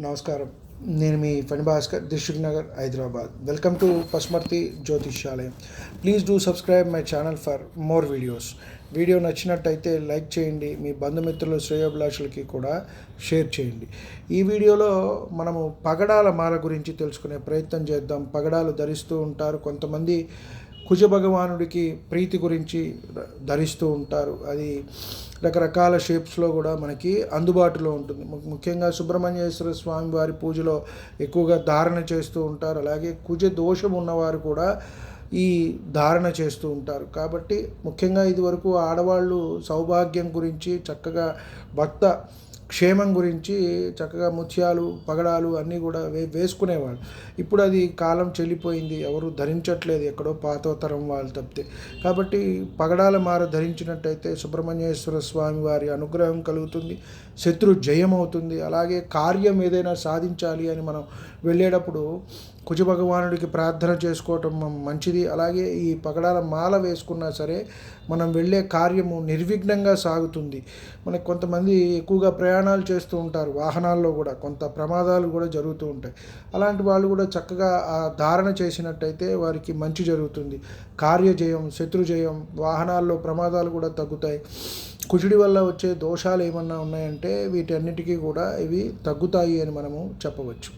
నమస్కారం. నేను మీ Phani Bhaskar, Dilsukhnagar, Hyderabad. Welcome to Pasumarthi Jyotishyalayam. Please do subscribe my channel for more videos. Video నచ్చినట్టయితే లైక్ చేయండి, మీ బంధుమిత్రులు శ్రేయోభిలాషులకి కూడా షేర్ చేయండి. ఈ వీడియోలో మనము పగడాల మాల గురించి తెలుసుకునే ప్రయత్నం చేద్దాం. పగడాలు ధరిస్తూ ఉంటారు కొంతమంది. కుజ భగవానుడికి ప్రీతి గురించి ధరిస్తూ ఉంటారు. అది రకరకాల షేప్స్లో కూడా మనకి అందుబాటులో ఉంటుంది. ముఖ్యంగా సుబ్రహ్మణ్యేశ్వర స్వామి వారి పూజలో ఎక్కువగా ధారణ చేస్తూ ఉంటారు. అలాగే కుజ దోషం ఉన్నవారు కూడా ఈ ధారణ చేస్తూ ఉంటారు. కాబట్టి ముఖ్యంగా ఇదివరకు ఆడవాళ్ళు సౌభాగ్యం గురించి చక్కగా భక్త క్షేమం గురించి చక్కగా ముత్యాలు పగడాలు అన్నీ కూడా వేసుకునేవాళ్ళు. ఇప్పుడు అది కాలం చెల్లిపోయింది, ఎవరు ధరించట్లేదు, ఎక్కడో పాత తరం వాళ్ళు తప్పితే. కాబట్టి పగడాల మాల ధరించినట్టయితే సుబ్రహ్మణ్యేశ్వర స్వామి వారి అనుగ్రహం కలుగుతుంది, శత్రు జయం అవుతుంది. అలాగే కార్యం ఏదైనా సాధించాలి అని మనం వెళ్ళేటప్పుడు కుజ భగవానుడికి ప్రార్థన చేసుకోవటం మంచిది. అలాగే ఈ పగడాల మాల వేసుకున్నా సరే మనం వెళ్ళే కార్యము నిర్విఘ్నంగా సాగుతుంది. మనకు కొంతమంది ఎక్కువగా ప్రయాణాలు చేస్తూ ఉంటారు, వాహనాల్లో కూడా కొంత ప్రమాదాలు కూడా జరుగుతూ ఉంటాయి. అలాంటి వాళ్ళు కూడా చక్కగా ఆ ధారణ చేసినట్టయితే వారికి మంచి జరుగుతుంది. కార్యజయం, శత్రుజయం, వాహనాల్లో ప్రమాదాలు కూడా తగ్గుతాయి. కుజుడి వల్ల వచ్చే దోషాలు ఏమన్నా ఉన్నాయంటే వీటన్నిటికీ కూడా ఇవి తగ్గుతాయి అని మనము చెప్పవచ్చు.